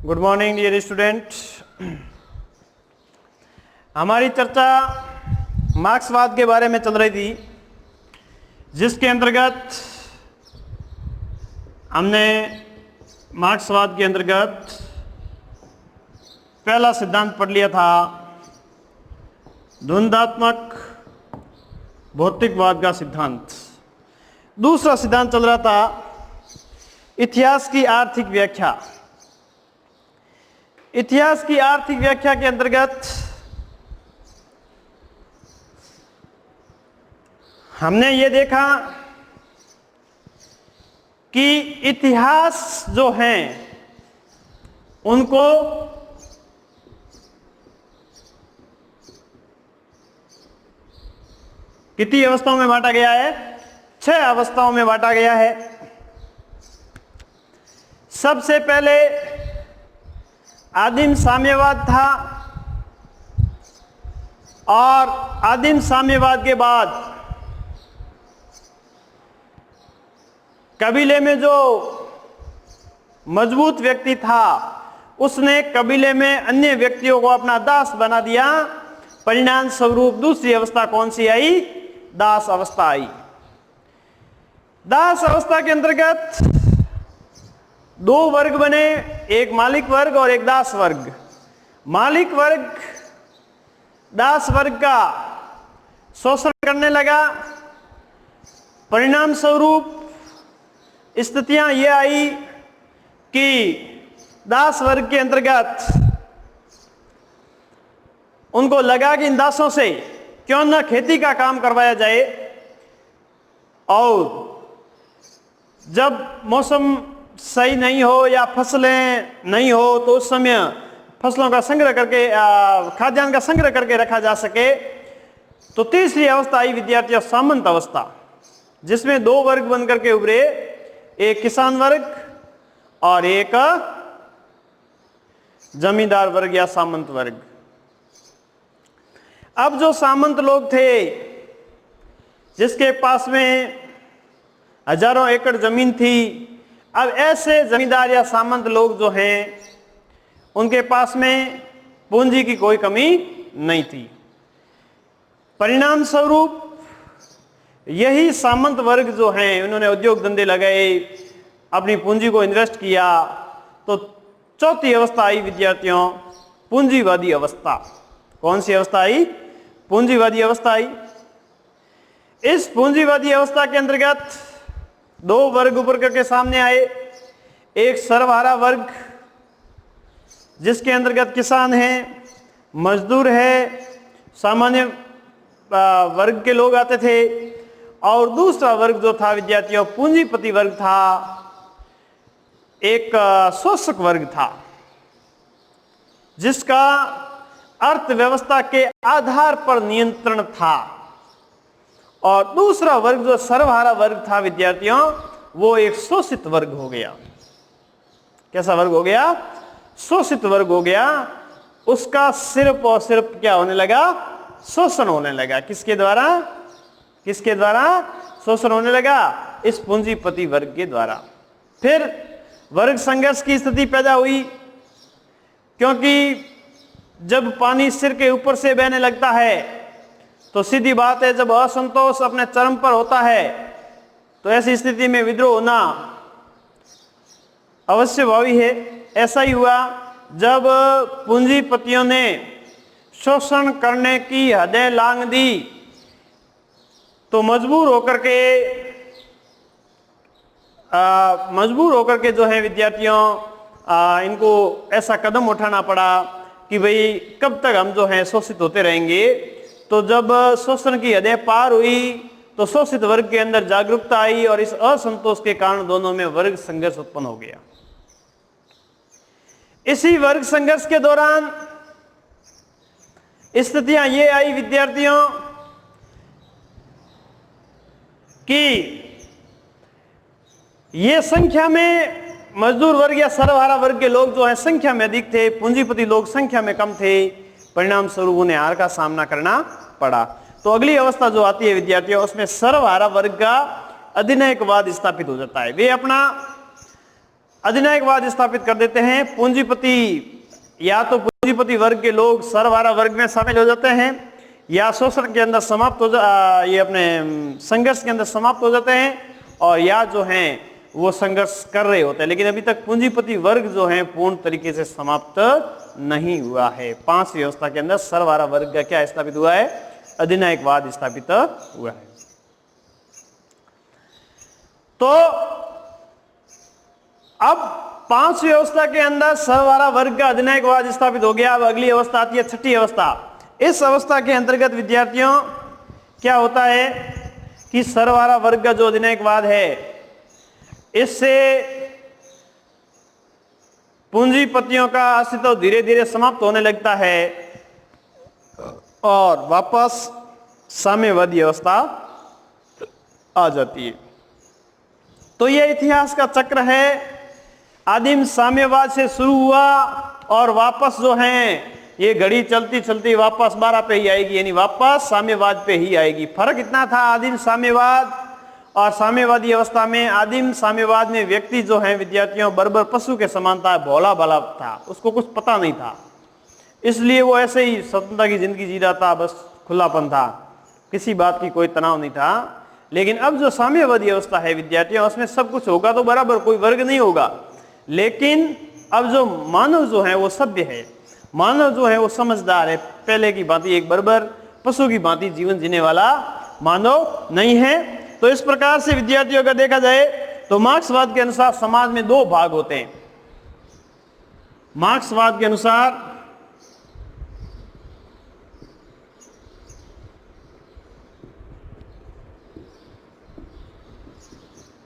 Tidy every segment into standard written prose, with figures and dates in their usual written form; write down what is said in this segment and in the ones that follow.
Good morning dear student. हमारी चर्चा मार्क्सवाद के बारे में चल रही थी, जिसके अंतर्गत हमने मार्क्सवाद के अंतर्गत पहला सिद्धांत पढ़ लिया था, द्वंद्वात्मक भौतिकवाद का सिद्धांत। दूसरा सिद्धांत चल रहा था इतिहास की आर्थिक व्याख्या। इतिहास की आर्थिक व्याख्या के अंतर्गत हमने ये देखा कि इतिहास जो हैं उनको कितनी अवस्थाओं में बांटा गया है? 6 अवस्थाओं में बांटा गया है। सबसे पहले आदिम साम्यवाद था और आदिम साम्यवाद के बाद कबीले में जो मजबूत व्यक्ति था उसने कबीले में अन्य व्यक्तियों को अपना दास बना दिया। परिणाम स्वरूप दूसरी अवस्था कौन सी आई? दास अवस्था आई। दास अवस्था के अंतर्गत 2 वर्ग बने, एक मालिक वर्ग और एक दास वर्ग। मालिक वर्ग दास वर्ग का शोषण करने लगा। परिणाम स्वरूप स्थितियां ये आई कि दास वर्ग के अंतर्गत उनको लगा कि इन दासों से क्यों ना खेती का काम करवाया जाए, और जब मौसम सही नहीं हो या फसलें नहीं हो तो उस समय फसलों का संग्रह करके खाद्यान्न का संग्रह करके रखा जा सके। तो तीसरी अवस्था आई विद्यार्थियों सामंत अवस्था, जिसमें 2 वर्ग बनकर के उभरे, एक किसान वर्ग और एक जमींदार वर्ग या सामंत वर्ग। अब जो सामंत लोग थे जिसके पास में हजारों एकड़ जमीन थी, अब ऐसे जमींदार या सामंत लोग जो हैं उनके पास में पूंजी की कोई कमी नहीं थी। परिणाम स्वरूप यही सामंत वर्ग जो हैं उन्होंने उद्योग धंधे लगाए, अपनी पूंजी को इन्वेस्ट किया। तो चौथी अवस्था आई विद्यार्थियों पूंजीवादी अवस्था। कौन सी अवस्था आई? पूंजीवादी अवस्था आई। इस पूंजीवादी अवस्था के अंतर्गत 2 वर्ग उभर करके सामने आए। एक सर्वहारा वर्ग जिसके अंतर्गत किसान हैं, मजदूर है, सामान्य वर्ग के लोग आते थे, और दूसरा वर्ग जो था विद्यार्थियों पूंजीपति वर्ग था, एक शोषक वर्ग था जिसका अर्थव्यवस्था के आधार पर नियंत्रण था। और दूसरा वर्ग जो सर्वहारा वर्ग था विद्यार्थियों, वो एक शोषित वर्ग हो गया। कैसा वर्ग हो गया? शोषित वर्ग हो गया। उसका सिर्फ और सिर्फ क्या होने लगा? शोषण होने लगा। किसके द्वारा? किसके द्वारा शोषण होने लगा? इस पूंजीपति वर्ग के द्वारा। फिर वर्ग संघर्ष की स्थिति पैदा हुई, क्योंकि जब पानी सिर के ऊपर से बहने लगता है तो सीधी बात है, जब असंतोष अपने चरम पर होता है तो ऐसी स्थिति में विद्रोह होना अवश्यभावी है। ऐसा ही हुआ जब पूंजीपतियों ने शोषण करने की हदें लांघ दी, तो मजबूर होकर के जो है विद्यार्थियों इनको ऐसा कदम उठाना पड़ा कि भाई कब तक हम जो है शोषित होते रहेंगे। तो जब शोषण की हदें पार हुई तो शोषित वर्ग के अंदर जागरूकता आई, और इस असंतोष के कारण दोनों में वर्ग संघर्ष उत्पन्न हो गया। इसी वर्ग संघर्ष के दौरान स्थितियां ये आई विद्यार्थियों कि ये संख्या में मजदूर वर्ग या सर्वहारा वर्ग के लोग जो है संख्या में अधिक थे, पूंजीपति लोग संख्या में कम थे। परिणाम स्वरूप उन्हें हार का सामना करना पड़ा। तो अगली अवस्था जो आती है विद्यार्थियों, उसमें सर्वहारा वर्ग का अधिनायकवाद स्थापित हो जाता है। वे अपना अधिनायकवाद स्थापित कर देते हैं। पूंजीपति या तो पूंजीपति वर्ग के लोग सरवारा वर्ग में शामिल हो जाते हैं, या शोषण के अंदर समाप्त हो ये अपने संघर्ष के अंदर समाप्त हो जाते हैं, और या जो हैं वो संघर्ष कर रहे होते हैं। लेकिन अभी तक पूंजीपति वर्ग जो है पूर्ण तरीके से समाप्त नहीं हुआ है। 5 व्यवस्था के अंदर सरवारा वर्ग का क्या स्थापित हुआ है? अधिनायकवाद स्थापित हुआ है। तो अब 5 व्यवस्था के अंदर सरवारा वर्ग का अधिनायकवाद स्थापित हो गया। अब अगली अवस्था आती है, छठी अवस्था। इस अवस्था के अंतर्गत विद्यार्थियों क्या होता है कि सरवारा वर्ग का जो अधिनायकवाद है, इससे पूंजीपतियों का अस्तित्व धीरे धीरे समाप्त होने लगता है और वापस साम्यवादी अवस्था आ जाती है। तो यह इतिहास का चक्र है। आदिम साम्यवाद से शुरू हुआ और वापस जो है ये घड़ी चलती चलती वापस 12 पे ही आएगी, यानी वापस साम्यवाद पे ही आएगी। फर्क इतना था आदिम साम्यवाद और साम्यवादी अवस्था में। आदिम साम्यवाद में व्यक्ति जो है विद्यार्थियों बर्बर पशु के समान था, भोला भाला था, उसको कुछ पता नहीं था, इसलिए वो ऐसे ही स्वतंत्रता की जिंदगी जी रहा था, बस खुलापन था, किसी बात की कोई तनाव नहीं था। लेकिन अब जो साम्यवादी अवस्था है विद्यार्थियों, उसमें सब कुछ होगा तो बराबर, कोई वर्ग नहीं होगा, लेकिन अब जो मानव जो है वो सभ्य है, मानव जो है वो समझदार है। पहले की भांति एक बर्बर पशु की भांति जीवन जीने वाला मानव नहीं है। तो इस प्रकार से विद्यार्थियों का देखा जाए तो मार्क्सवाद के अनुसार समाज में 2 भाग होते हैं। मार्क्सवाद के अनुसार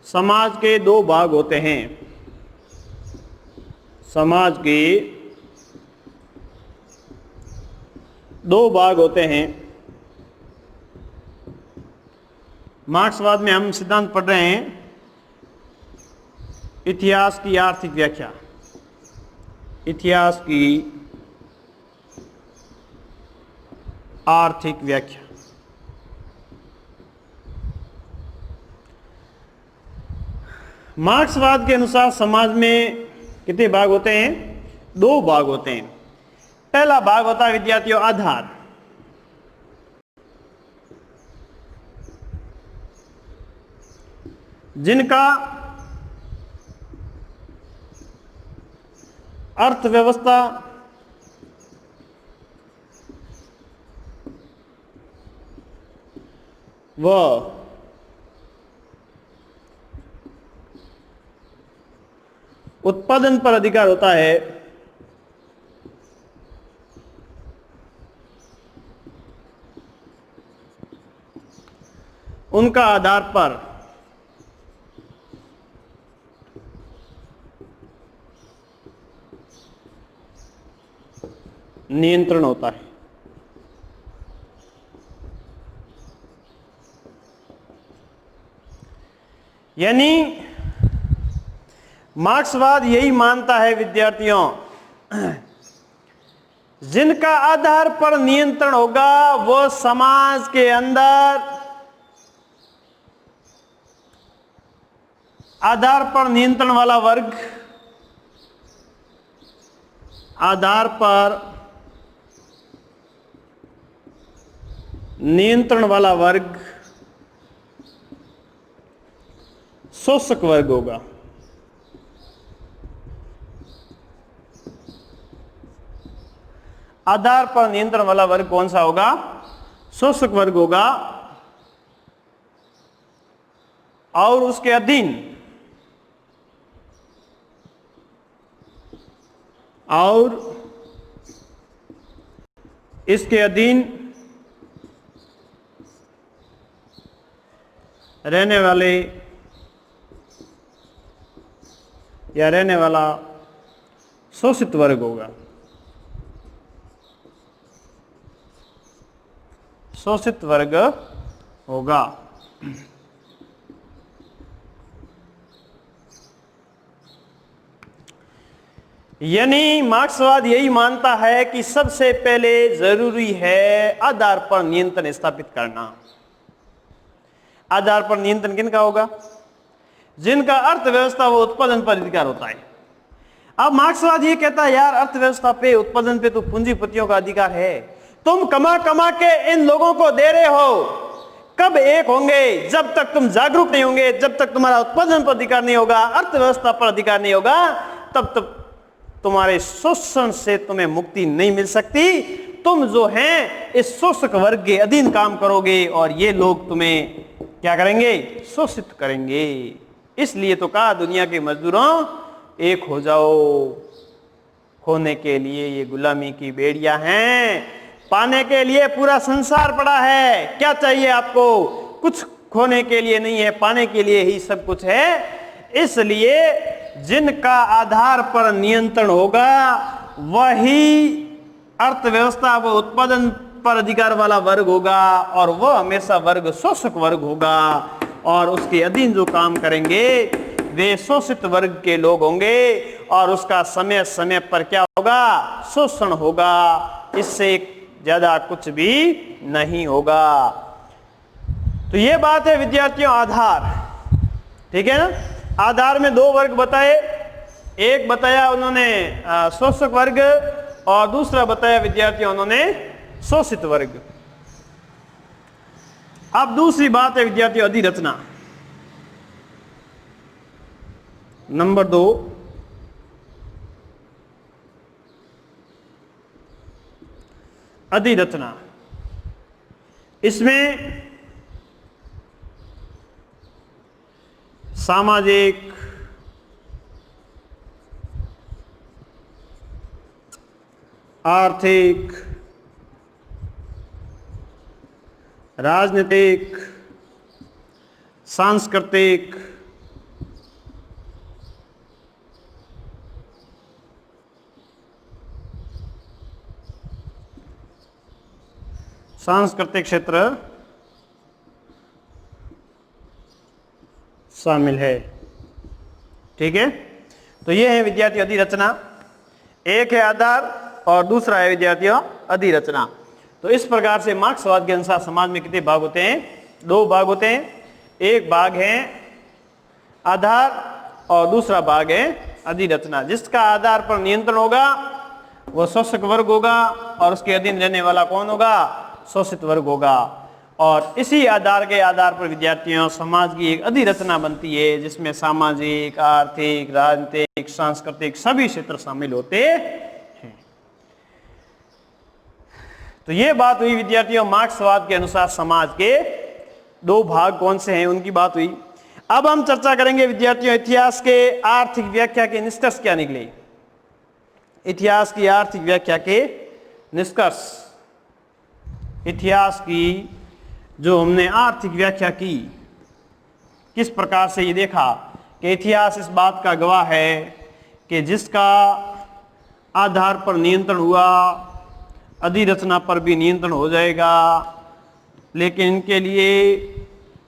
समाज के 2 भाग होते हैं। समाज के 2 भाग होते हैं। मार्क्सवाद में हम सिद्धांत पढ़ रहे हैं, इतिहास की आर्थिक व्याख्या। इतिहास की आर्थिक व्याख्या। मार्क्सवाद के अनुसार समाज में कितने भाग होते हैं? 2 भाग होते हैं। पहला भाग होता है विद्यार्थियों आधार। जिनका अर्थव्यवस्था व उत्पादन पर अधिकार होता है, उनका आधार पर नियंत्रण होता है। यानी मार्क्सवाद यही मानता है विद्यार्थियों, जिनका आधार पर नियंत्रण होगा वो समाज के अंदर आधार पर नियंत्रण वाला वर्ग, आधार पर नियंत्रण वाला वर्ग शोषक वर्ग होगा। आधार पर नियंत्रण वाला वर्ग कौन सा होगा? शोषक वर्ग होगा। और उसके अधीन और इसके अधीन रहने वाले या रहने वाला शोषित वर्ग होगा। शोषित वर्ग होगा। यानी मार्क्सवाद यही मानता है कि सबसे पहले जरूरी है आधार पर नियंत्रण स्थापित करना। आधार पर नियंत्रण किनका होगा? जिनका अर्थव्यवस्था व उत्पादन पर अधिकार होता है। अब मार्क्सवाद ये कहता है यार अर्थव्यवस्था पे, उत्पादन पे तो पूंजीपतियों का अधिकार है, तुम कमा कमा के इन लोगों को दे रहे हो। कब एक होंगे? जब तक तुम जागरूक नहीं होंगे, जब तक तुम्हारा उत्पादन पर अधिकार नहीं होगा, अर्थव्यवस्था पर अधिकार नहीं होगा, तब तक तुम्हारे शोषण से तुम्हें मुक्ति नहीं मिल सकती। तुम जो हैं इस शोषक वर्ग के अधीन काम करोगे और ये लोग तुम्हें क्या करेंगे? शोषित करेंगे। इसलिए तो कहा दुनिया के मजदूरों एक हो जाओ, खोने के लिए ये गुलामी की बेड़ियां हैं, पाने के लिए पूरा संसार पड़ा है। क्या चाहिए आपको? कुछ खोने के लिए नहीं है, पाने के लिए ही सब कुछ है। इसलिए जिनका आधार पर नियंत्रण होगा वही अर्थव्यवस्था व उत्पादन पर अधिकार वाला वर्ग होगा, और वह हमेशा वर्ग शोषक वर्ग होगा, और उसके अधीन जो काम करेंगे वे शोषित वर्ग के लोग होंगे, और उसका समय समय पर क्या होगा? शोषण होगा। इससे ज्यादा कुछ भी नहीं होगा। तो ये बात है विद्यार्थियों आधार, ठीक है ना। आधार में दो वर्ग बताए, एक बताया उन्होंने शोषक वर्ग, और दूसरा बताया विद्यार्थियों उन्होंने शोषित वर्ग। अब दूसरी बात है विद्यार्थियों अधिरचना। नंबर 2, अधिरचना। इसमें सामाजिक, आर्थिक, राजनीतिक, सांस्कृतिक, सांस्कृतिक क्षेत्र शामिल है, ठीक है। तो ये है विद्यार्थी अधिरचना। एक है आधार और दूसरा है विद्यार्थियों अधिरचना। तो इस प्रकार से मार्क्सवाद के अनुसार समाज में कितने भाग होते हैं? 2 भाग होते हैं। एक भाग है आधार और दूसरा भाग है अधिरचना। जिसका आधार पर नियंत्रण होगा वह शोषक वर्ग होगा, और उसके अधीन रहने वाला कौन होगा? शोषित वर्ग होगा। और इसी आधार के आधार पर विद्यार्थियों समाज की एक अधिरचना बनती है, जिसमें सामाजिक, आर्थिक, राजनीतिक, सांस्कृतिक सभी क्षेत्र शामिल होते हैं। तो ये बात हुई विद्यार्थियों मार्क्सवाद के अनुसार समाज के 2 भाग कौन से हैं उनकी बात हुई। अब हम चर्चा करेंगे विद्यार्थियों इतिहास के आर्थिक व्याख्या के निष्कर्ष क्या निकले। इतिहास की आर्थिक व्याख्या के निष्कर्ष। इतिहास की जो हमने आर्थिक व्याख्या की, किस प्रकार से ये देखा कि इतिहास इस बात का गवाह है कि जिसका आधार पर नियंत्रण हुआ अधिरचना पर भी नियंत्रण हो जाएगा, लेकिन इनके लिए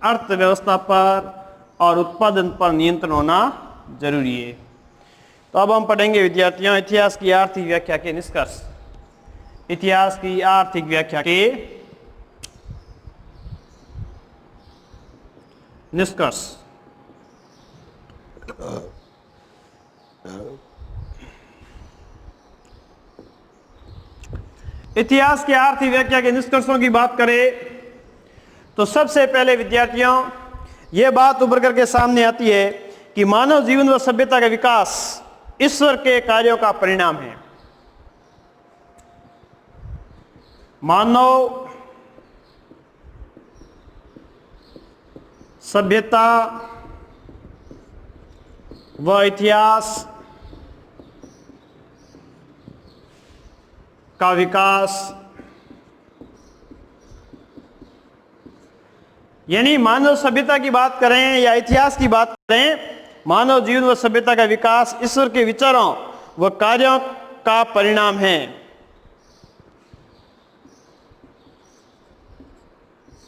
अर्थव्यवस्था पर और उत्पादन पर नियंत्रण होना जरूरी है। तो अब हम पढ़ेंगे विद्यार्थियों इतिहास की आर्थिक व्याख्या के निष्कर्ष। इतिहास की आर्थिक व्याख्या के निष्कर्ष। इतिहास की आर्थिक व्याख्या के निष्कर्षों की बात करें तो सबसे पहले विद्यार्थियों यह बात उभर करके सामने आती है कि मानव जीवन व सभ्यता का विकास ईश्वर के कार्यों का परिणाम है। मानव सभ्यता व इतिहास का विकास, यानी मानव सभ्यता की बात करें या इतिहास की बात करें, मानव जीवन व सभ्यता का विकास ईश्वर के विचारों व कार्यों का परिणाम है।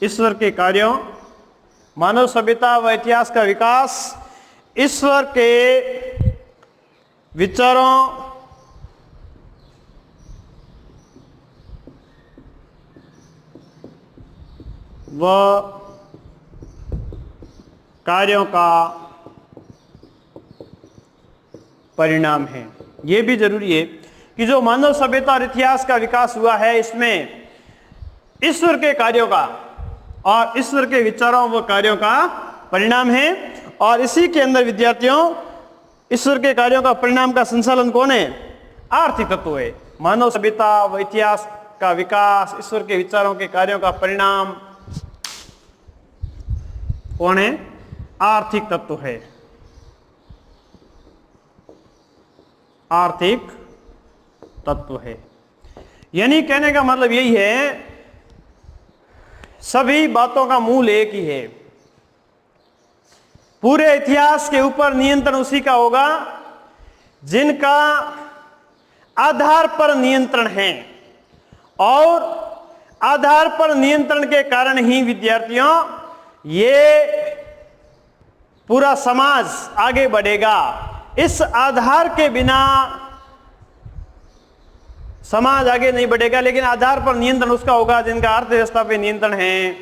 ईश्वर के कार्यों, मानव सभ्यता व इतिहास का विकास ईश्वर के विचारों व कार्यों का परिणाम है। यह भी जरूरी है कि जो मानव सभ्यता और इतिहास का विकास हुआ है इसमें ईश्वर के कार्यों का और ईश्वर के विचारों व कार्यों का परिणाम है। और इसी के अंदर विद्यार्थियों ईश्वर के कार्यों का परिणाम का संचालन कौन है? आर्थिक तत्व है। मानव सभ्यता व इतिहास का विकास, ईश्वर के विचारों के कार्यों का परिणाम कौन है? आर्थिक तत्व है। आर्थिक तत्व है। यानी कहने का मतलब यही है सभी बातों का मूल एक ही है। पूरे इतिहास के ऊपर नियंत्रण उसी का होगा जिनका आधार पर नियंत्रण है, और आधार पर नियंत्रण के कारण ही विद्यार्थियों ये पूरा समाज आगे बढ़ेगा। इस आधार के बिना समाज आगे नहीं बढ़ेगा, लेकिन आधार पर नियंत्रण उसका होगा जिनका अर्थव्यवस्था पे नियंत्रण है,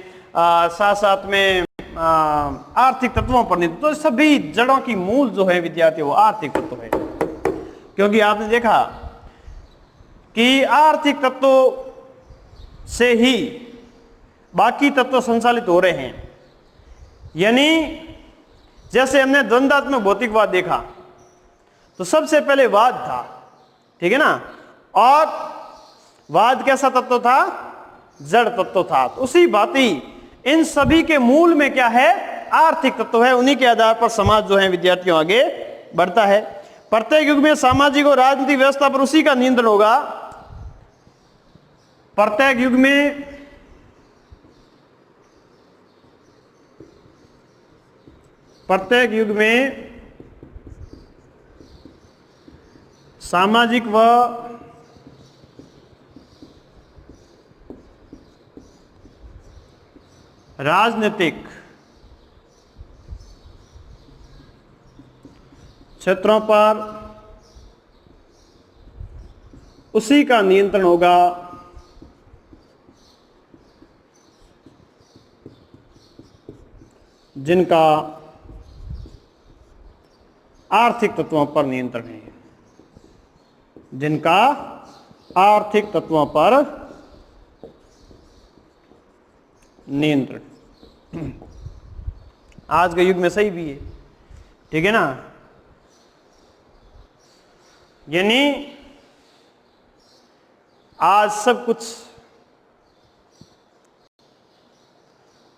साथ साथ में आर्थिक तत्वों पर नियंत्रण। तो सभी जड़ों की मूल जो है विद्यार्थी वो आर्थिक तत्व है। क्योंकि आपने देखा कि आर्थिक तत्व से ही बाकी तत्व संचालित हो रहे हैं। यानी जैसे हमने द्वंद्वात्मक भौतिकवाद देखा तो सबसे पहले वाद था, ठीक है ना, और वाद कैसा तत्व था? जड़ तत्व था। तो उसी भांति इन सभी के मूल में क्या है? आर्थिक तत्व है। उन्हीं के आधार पर समाज जो है विद्यार्थियों आगे बढ़ता है। प्रत्येक युग में सामाजिक और राजनीतिक व्यवस्था पर उसी का नियंत्रण होगा। प्रत्येक युग में सामाजिक व राजनीतिक क्षेत्रों पर उसी का नियंत्रण होगा जिनका आर्थिक तत्वों पर नियंत्रण है। जिनका आर्थिक तत्वों पर नियंत्रण आज के युग में सही भी है, ठीक है ना। यानी आज सब कुछ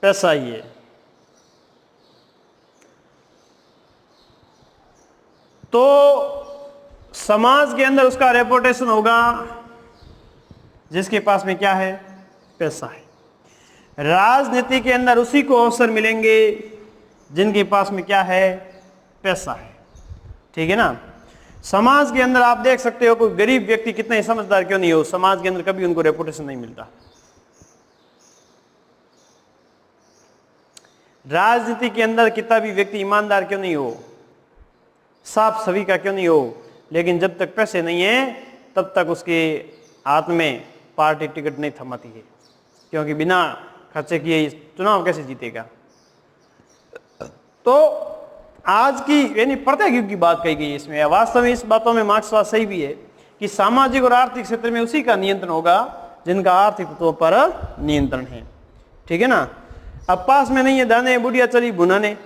पैसा ही है। तो समाज के अंदर उसका रेपुटेशन होगा जिसके पास में क्या है? पैसा है। राजनीति के अंदर उसी को अवसर मिलेंगे जिनके पास में क्या है? पैसा है, ठीक है ना। समाज के अंदर आप देख सकते हो कोई गरीब व्यक्ति कितना ही समझदार क्यों नहीं हो, समाज के अंदर कभी उनको रेपुटेशन नहीं मिलता। राजनीति के अंदर कितना भी व्यक्ति ईमानदार क्यों नहीं हो, साफ सभी का क्यों नहीं हो, लेकिन जब तक पैसे नहीं है तब तक उसके हाथ में पार्टी टिकट नहीं थमाती है। क्योंकि बिना खर्चे किए चुनाव कैसे जीतेगा। तो आज की यानी प्रत्येक युग की बात कही गई है इसमें। वास्तव में इस बातों में मार्क्सवाद सही भी है कि सामाजिक और आर्थिक क्षेत्र में उसी का नियंत्रण होगा जिनका आर्थिक तत्वों पर नियंत्रण है, ठीक है ना। अब पास में नहीं है दाने बुढ़िया चली भुनाने,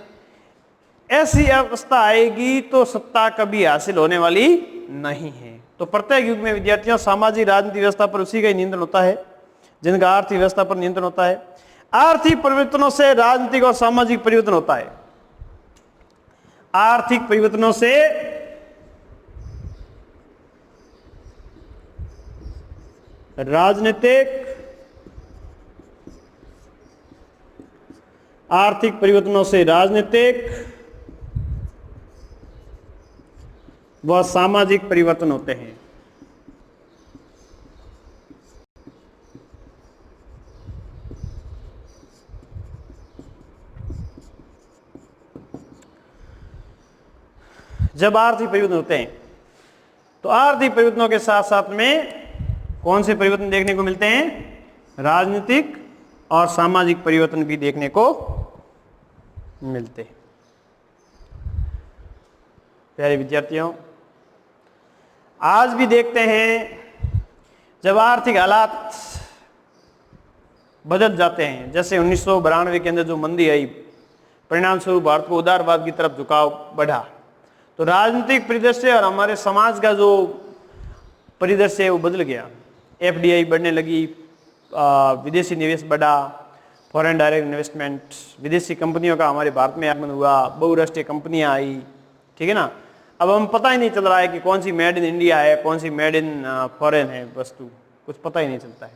ऐसी अवस्था आएगी तो सत्ता कभी हासिल होने वाली नहीं है। तो प्रत्येक युग में विद्यार्थियों सामाजिक राजनीतिक व्यवस्था पर उसी का नियंत्रण होता है जिनका आर्थिक व्यवस्था पर नियंत्रण होता है। आर्थिक परिवर्तनों से राजनीतिक और सामाजिक परिवर्तन होता है। आर्थिक परिवर्तनों से राजनीतिक, आर्थिक परिवर्तनों से राजनीतिक व सामाजिक परिवर्तन होते हैं। जब आर्थिक परिवर्तन होते हैं तो आर्थिक परिवर्तनों के साथ साथ में कौन से परिवर्तन देखने को मिलते हैं? राजनीतिक और सामाजिक परिवर्तन भी देखने को मिलते हैं। प्यारे विद्यार्थियों, आज भी देखते हैं जब आर्थिक हालात बदल जाते हैं, जैसे 1992 के अंदर जो मंदी आई, परिणाम स्वरूप भारत को उदारवाद की तरफ झुकाव बढ़ा, तो राजनीतिक परिदृश्य और हमारे समाज का जो परिदृश्य है वो बदल गया। एफडीआई बढ़ने लगी, विदेशी निवेश बढ़ा, फॉरेन डायरेक्ट इन्वेस्टमेंट, विदेशी कंपनियों का हमारे भारत में आगमन हुआ, बहुराष्ट्रीय कंपनियां आई, ठीक है ना। अब हम पता ही नहीं चल रहा है कि कौन सी मेड इन इंडिया है, कौन सी मेड इन फॉरेन है वस्तु, कुछ पता ही नहीं चलता है।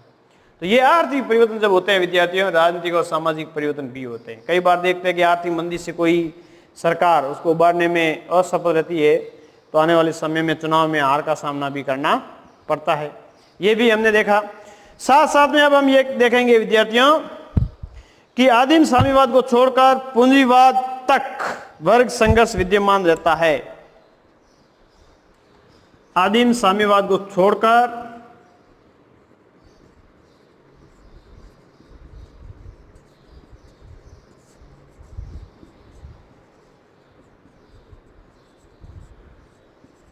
तो ये आर्थिक परिवर्तन जब होते हैं विद्यार्थियों, राजनीतिक और सामाजिक परिवर्तन भी होते हैं। कई बार देखते हैं कि आर्थिक मंदी से कोई सरकार उसको उबारने में असफल रहती है, तो आने वाले समय में चुनाव में हार का सामना भी करना पड़ता है, ये भी हमने देखा। साथ साथ में अब हम ये देखेंगे विद्यार्थियों कि आदिम साम्यवाद को छोड़कर पूंजीवाद तक वर्ग संघर्ष विद्यमान रहता है। आदिम साम्यवाद को छोड़कर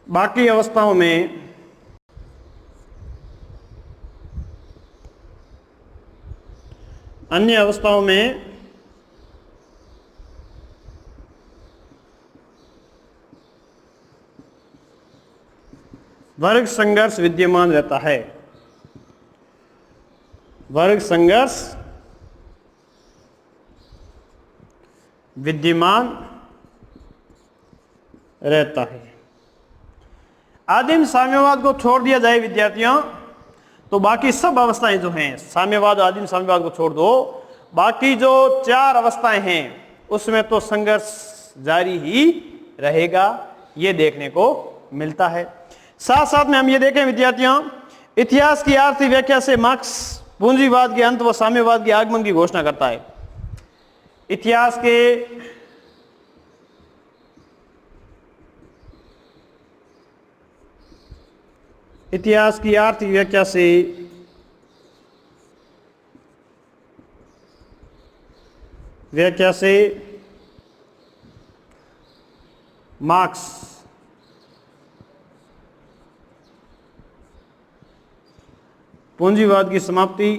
बाकी अवस्थाओं में अन्य अवस्थाओं में वर्ग संघर्ष विद्यमान रहता है। वर्ग संघर्ष विद्यमान रहता है। आदिम साम्यवाद को छोड़ दिया जाए विद्यार्थियों, तो बाकी सब अवस्थाएं जो हैं, साम्यवाद आदिम साम्यवाद को छोड़ दो, बाकी जो 4 अवस्थाएं हैं उसमें तो संघर्ष जारी ही रहेगा, ये देखने को मिलता है। साथ साथ में हम ये देखें विद्यार्थियों, इतिहास की आर्थिक व्याख्या से मार्क्स पूंजीवाद के अंत व साम्यवाद के आगमन की घोषणा करता है। इतिहास की आर्थिक व्याख्या से मार्क्स पूंजीवाद की समाप्ति,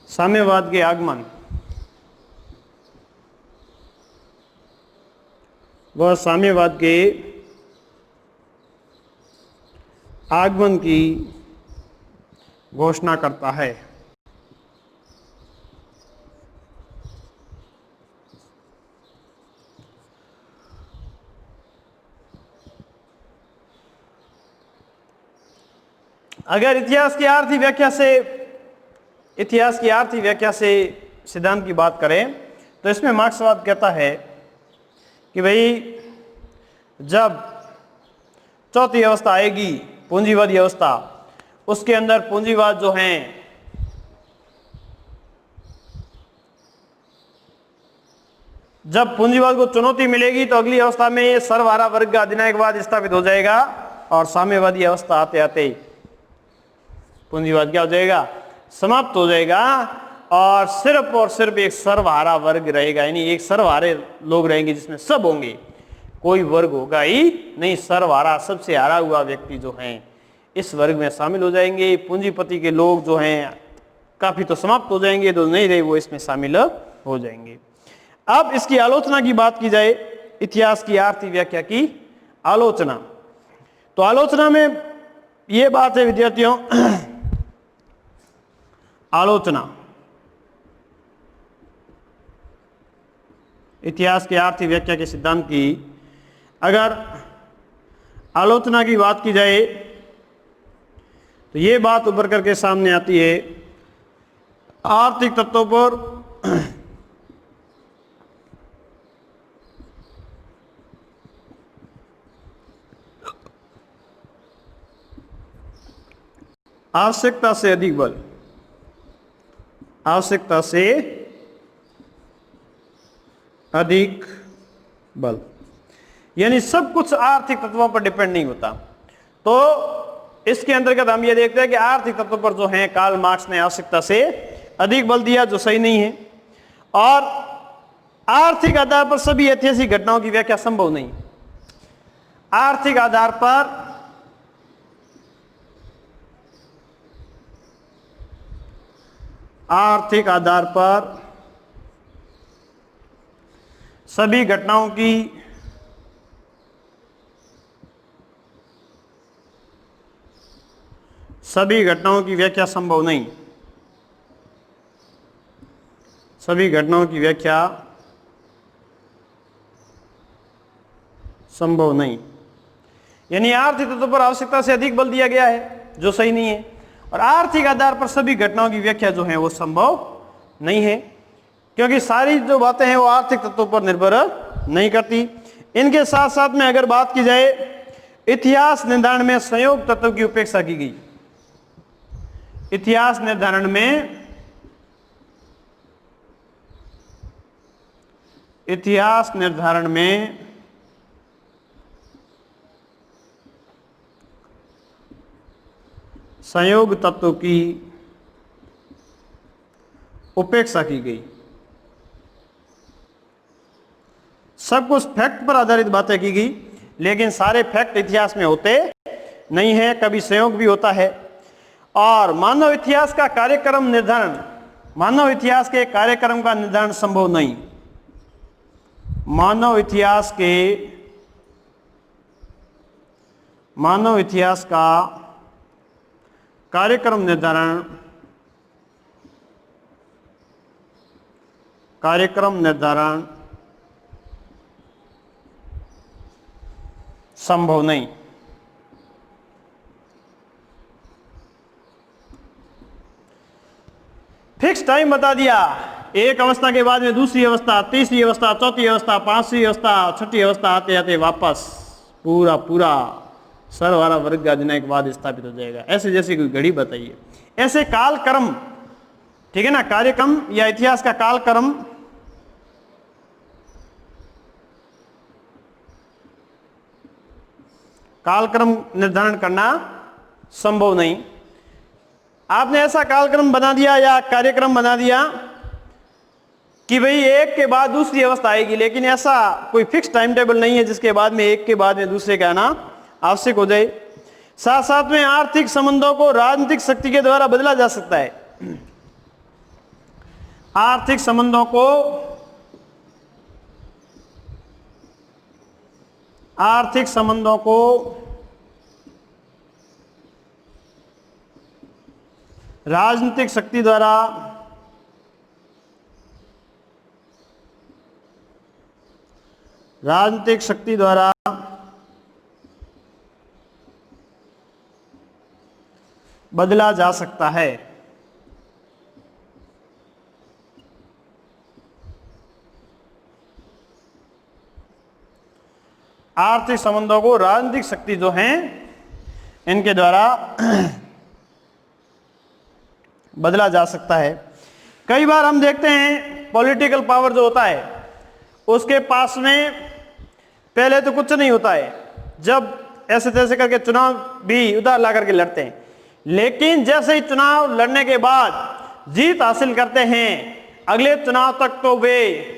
साम्यवाद के आगमन वह साम्यवाद के आगमन की घोषणा करता है। अगर इतिहास की आर्थिक व्याख्या से सिद्धांत की बात करें, तो इसमें मार्क्सवाद कहता है कि भाई जब चौथी अवस्था आएगी पूंजीवादी अवस्था, उसके अंदर पूंजीवाद जो हैं जब पूंजीवाद को चुनौती मिलेगी तो अगली अवस्था में ये सर्वहारा वर्ग का अधिनायकवाद स्थापित हो जाएगा, और साम्यवादी अवस्था आते आते पूंजीवाद क्या हो जाएगा, समाप्त हो जाएगा, और सिर्फ एक सर्वहारा वर्ग रहेगा। यानी एक सर्वहारे लोग रहेंगे जिसमें सब होंगे, कोई वर्ग होगा ही नहीं, सर्वहारा सबसे हारा हुआ व्यक्ति जो हैं इस वर्ग में शामिल हो जाएंगे। पूंजीपति के लोग जो हैं काफी तो समाप्त हो जाएंगे, जो नहीं रहे वो इसमें शामिल हो जाएंगे। अब इसकी आलोचना की बात की जाए, इतिहास की आर्थिक व्याख्या की आलोचना, तो आलोचना में ये बात है विद्यार्थियों, आलोचना इतिहास की आर्थिक व्याख्या के सिद्धांत की, अगर आलोचना की बात की जाए तो ये बात उभर करके सामने आती है, आर्थिक तत्वों पर आवश्यकता से अधिक बल, आवश्यकता से अधिक बल, यानी सब कुछ आर्थिक तत्वों पर डिपेंड नहीं होता। तो इसके अंतर्गत हम ये देखते हैं कि आर्थिक तत्वों पर जो है कार्ल मार्क्स ने आवश्यकता से अधिक बल दिया, जो सही नहीं है। और आर्थिक आधार पर सभी ऐतिहासिक घटनाओं की व्याख्या संभव नहीं। आर्थिक आधार पर सभी घटनाओं की व्याख्या संभव नहीं। सभी घटनाओं की व्याख्या संभव नहीं, यानी आर्थिक तत्व पर आवश्यकता से अधिक बल दिया गया है, जो सही नहीं है। और आर्थिक आधार पर सभी घटनाओं की व्याख्या जो है वो संभव नहीं है, क्योंकि सारी जो बातें हैं वो आर्थिक तत्वों पर निर्भर नहीं करती। इनके साथ साथ में अगर बात की जाए, इतिहास निर्धारण में संयोग तत्व की उपेक्षा की गई। इतिहास निर्धारण में संयोग तत्व की उपेक्षा की गई। सब कुछ फैक्ट पर आधारित बातें की गई, लेकिन सारे फैक्ट इतिहास में होते नहीं है, कभी संयोग भी होता है। और मानव इतिहास का कार्यक्रम निर्धारण, मानव इतिहास के कार्यक्रम का निर्धारण संभव नहीं। मानव इतिहास का कार्यक्रम निर्धारण संभव नहीं। फिक्स टाइम बता दिया, एक अवस्था के बाद में दूसरी अवस्था, तीसरी अवस्था, चौथी अवस्था, पांचवी अवस्था, छठी अवस्था, आते आते वापस पूरा सर्वहारा वर्ग का अधिनायकवाद स्थापित हो जाएगा। ऐसे जैसे कोई घड़ी बताइए, ऐसे कालक्रम, ठीक है ना, कार्यक्रम या इतिहास का कालक्रम निर्धारण करना संभव नहीं। आपने ऐसा कालक्रम बना दिया या कार्यक्रम बना दिया कि भाई एक के बाद दूसरी अवस्था आएगी, लेकिन ऐसा कोई फिक्स टाइम टेबल नहीं है जिसके बाद में एक के बाद में दूसरे का आना आवश्यक हो जाए। साथ साथ में आर्थिक संबंधों को राजनीतिक शक्ति के द्वारा बदला जा सकता है। आर्थिक संबंधों को राजनीतिक शक्ति द्वारा बदला जा सकता है। आर्थिक संबंधों को राजनीतिक शक्ति जो हैं इनके द्वारा बदला जा सकता है। कई बार हम देखते हैं पॉलिटिकल पावर जो होता है उसके पास में पहले तो कुछ नहीं होता है, जब ऐसे तैसे करके चुनाव भी उधार ला करके लड़ते हैं, लेकिन जैसे ही चुनाव लड़ने के बाद जीत हासिल करते हैं, अगले चुनाव तक तो वे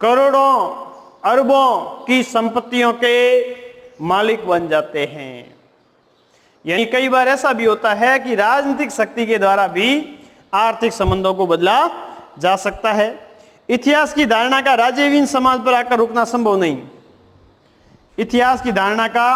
करोड़ों अरबों की संपत्तियों के मालिक बन जाते हैं। यानी कई बार ऐसा भी होता है कि राजनीतिक शक्ति के द्वारा भी आर्थिक संबंधों को बदला जा सकता है। इतिहास की धारणा का राज्यहीन समाज पर आकर रुकना संभव नहीं। इतिहास की धारणा का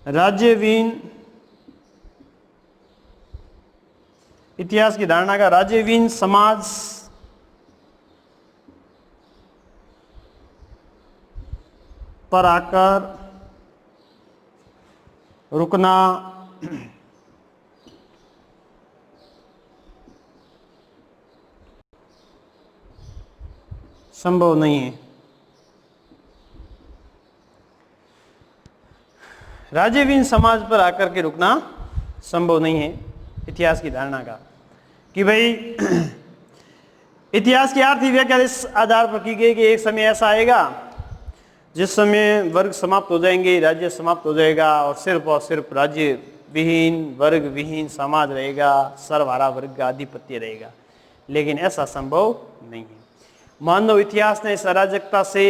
राज्यहीन, इतिहास की धारणा का राज्यहीन समाज पर आकर रुकना संभव नहीं है। राज्यहीन समाज पर आकर के रुकना संभव नहीं है इतिहास की धारणा का कि भाई इतिहास की आर्थिक व्याख्या इस आधार पर की गई कि एक समय ऐसा आएगा जिस समय वर्ग समाप्त हो जाएंगे, राज्य समाप्त हो जाएगा और सिर्फ राज्य विहीन, वर्ग विहीन समाज रहेगा, सर्वहारा वर्ग का आधिपत्य रहेगा। लेकिन ऐसा संभव नहीं है। मानव इतिहास ने इस अराजकता से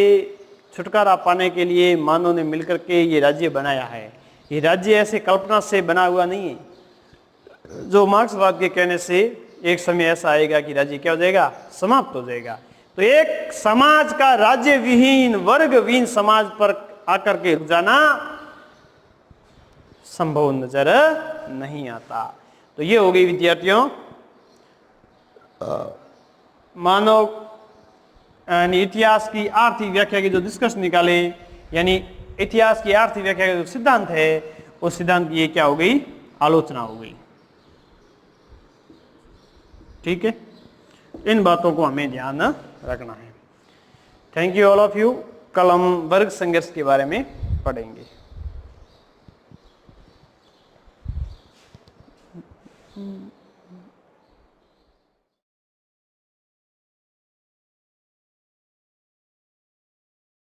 छुटकारा पाने के लिए मानव ने मिलकर के ये राज्य बनाया है। ये राज्य ऐसे कल्पना से बना हुआ नहीं है जो मार्क्सवाद के कहने से एक समय ऐसा आएगा कि राज्य क्या हो जाएगा, समाप्त हो जाएगा। तो एक समाज का राज्य विहीन, वर्ग विहीन समाज पर आकर के रुक जाना संभव नजर नहीं आता। तो ये हो गई विद्यार्थियों मानव यानी इतिहास की आर्थिक व्याख्या की जो निष्कर्ष निकाले, यानी इतिहास की आर्थिक व्याख्या का जो सिद्धांत है उस सिद्धांत की ये क्या हो गई, आलोचना हो गई। ठीक है, इन बातों को हमें ध्यान रखना है। Thank you all of you. कल हम वर्ग संघर्ष के बारे में पढ़ेंगे।